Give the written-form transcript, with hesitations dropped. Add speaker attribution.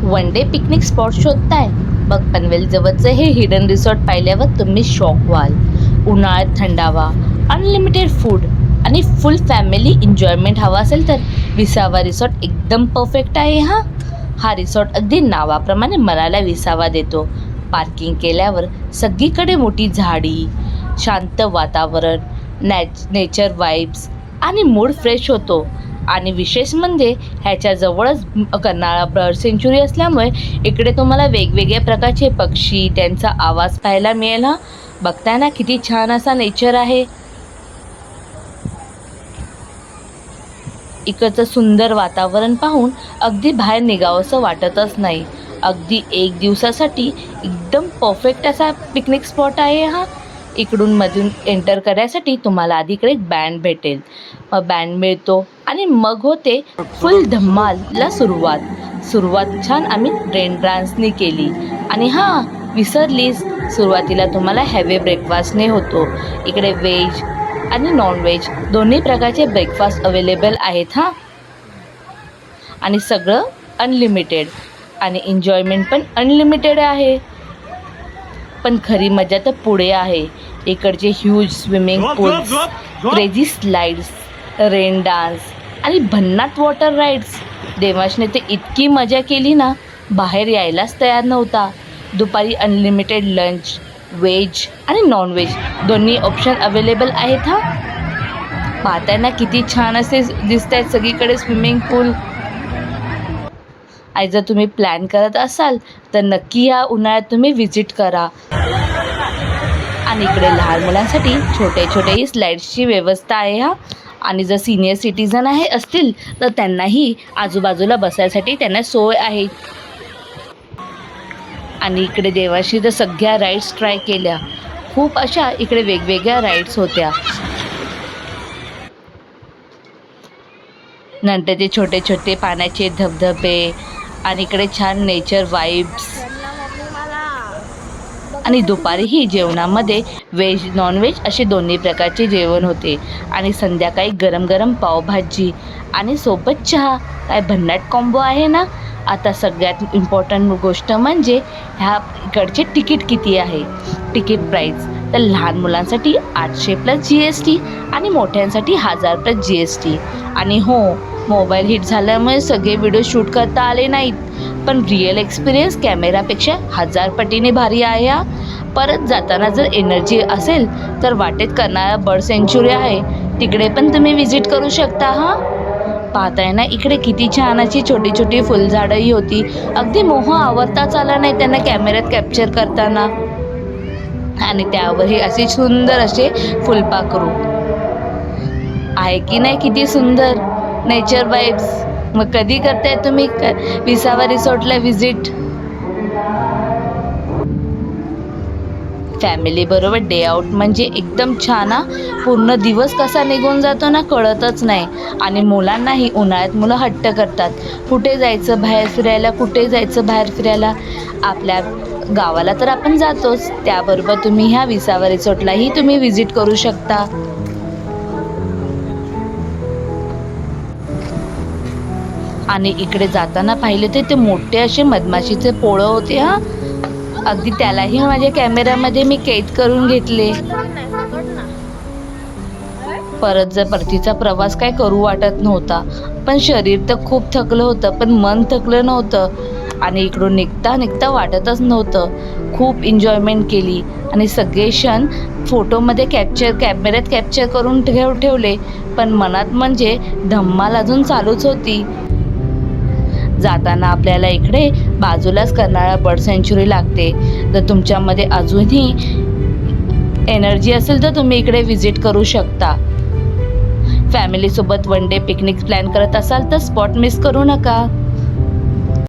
Speaker 1: One day picnic spot शोधताय? मग पनवेल जवळचं हे हिडन रिसॉर्ट पाहिल्यावर तुम्ही शॉक व्हाल. उन्हाळ्यात थंडावा, अनलिमिटेड फूड आणि फुल फॅमिली एन्जॉयमेंट हवा असेल तर विसावा रिसॉर्ट एकदम परफेक्ट आहे. हा रिसॉर्ट अगदी नावाप्रमाणे मनाला विसावा देतो. पार्किंग केल्यावर सगळीकडे मोठी झाडी, शांत वातावरण, नेचर वाईब्स आणि मूड फ्रेश होतो. आणि विशेष म्हणजे ह्याच्या जवळच कर्नाळा बर्ड सेंच्युरी असल्यामुळे इकडे तुम्हाला वेगवेगळ्या प्रकारचे पक्षी, त्यांचा आवाज पाहायला मिळेल. बघताय ना किती छान असा नेचर आहे. इकडचं सुंदर वातावरण पाहून अगदी बाहेर निघावंसं वाटतच नाही. अगदी एक दिवसासाठी एकदम परफेक्ट असा पिकनिक स्पॉट आहे हा. इकडून मधून एंटर करायसाठी तुम्हाला आधी इकडे बँड भेटेल. मग बँड मिळतो आणि मग होते फुल धम्मालला सुरुवात छान आम्ही रेन डान्सनी केली. आणि विसरलीस, सुरुवातीला तुम्हाला हॅवी ब्रेकफास्टने होतो. इकडे व्हेज आणि नॉनव्हेज दोन्ही प्रकारचे ब्रेकफास्ट अवेलेबल आहेत. आणि सगळं अनलिमिटेड आणि एन्जॉयमेंट पण अनलिमिटेड आहे. पण खरी मजा तर पुढे आहे. इकडचे huge swimming pools, crazy slides, rain dance आणि भन्नाट वॉटर राईड्स. देवाशने ते इतकी मजा केली ना, बाहेर यायलाच तयार नव्हता. दुपारी अनलिमिटेड लंच, व्हेज आणि नॉनव्हेज दोन्ही ऑप्शन अवेलेबल आहेत. पाहताय ना किती छान असे दिसत आहेत सगळीकडे स्विमिंग पूल. आणि जर तुम्ही प्लॅन करत असाल तर नक्की या उन्हाळ्यात तुम्ही व्हिजिट करा. आणि इकडे लहान मुलांसाठी छोटे स्लाइड्सची व्यवस्था आहे. आणि जर सिनियर सिटीजन असतील तर त्यांनाही आजूबाजूला बसायसाठी त्यांना सोय आहे. आणि इकडे देवाशी तर सगळ्या राईड्स ट्राय केल्या. खूप अशा इकडे वेगवेगळ्या राईड्स होत्या. नंतर ते छोटे पाण्याचे धबधबे आणि इकडे छान नेचर वाईब्स. आणि दुपारीही जेवणामध्ये व्हेज नॉनव्हेज असे दोन्ही प्रकारचे जेवण होते. आणि संध्याकाळी गरम पावभाजी आणि सोबत चहा. काय भन्नाट कॉम्बो आहे ना. आता सगळ्यात इम्पॉर्टंट गोष्ट म्हणजे ह्या इकडचे तिकीट किती आहे. तिकीट प्राईस तर लहान मुलांसाठी 800 प्लस GST आणि मोठ्यांसाठी 1000 प्लस GST. आणि मोबाईल हिट झाल्यामुळे सगळे व्हिडिओ शूट करता आले नाहीत, पण रिअल एक्सपिरियन्स कॅमेरापेक्षा 1000 पटीने भारी आहे. परत जाताना जर एनर्जी असेल तर वाटेत कर्नाळा बर्ड सेंच्युरी आहे, तिकडे पण तुम्ही व्हिजिट करू शकता. पाहताय ना इकडे किती छान अशी छोटी फुलझाडंही होती. अगदी मोह आवरताच आला नाही त्यांना कॅमेऱ्यात कॅप्चर करताना. आणि त्यावरही असे सुंदर असे फुलपाखरू आहे की नाही. किती सुंदर नेचर वाईब्स. मग कधी करताय तुम्ही विसावा रिसॉर्टला व्हिजिट? फॅमिली बरोबर डे आउट म्हणजे एकदम छान. पूर्ण दिवस कसा निघून जातो ना कळतच नाही. आणि मुलांनाही उन्हाळ्यात मुलं हट्ट करतात, कुठे जायचं बाहेर फिरायला. आपल्या गावाला तर आपण जातोच, त्याबरोबर तुम्ही ह्या विसावा रिसॉर्टलाही तुम्ही व्हिजिट करू शकता. आणि इकडे जाताना पाहिले ते मोठे असे मधमाशीचे पोळं होते. अगदी त्यालाही माझ्या कॅमेऱ्यामध्ये मी कैद करून घेतले. परत जर परतीचा प्रवास काय करू वाटत नव्हता, पण शरीर तर खूप थकलं होतं, पण मन थकलं नव्हतं. आणि इकडून निघता वाटतच नव्हतं. खूप एन्जॉयमेंट केली आणि सगळे क्षण फोटोमध्ये कॅमेऱ्यात कॅप्चर करून ठेवले. पण मनात म्हणजे धम्माल अजून चालूच होती. जाताना आपल्याला इकडे बाजूलाच कर्नाळा बर्ड सेंच्युरी लागते. जर तुमच्यामध्ये अजूनही एनर्जी असेल तर तुम्ही इकडे व्हिजिट करू शकता. फॅमिलीसोबत वन डे पिकनिक प्लॅन करत असाल तर स्पॉट मिस करू नका.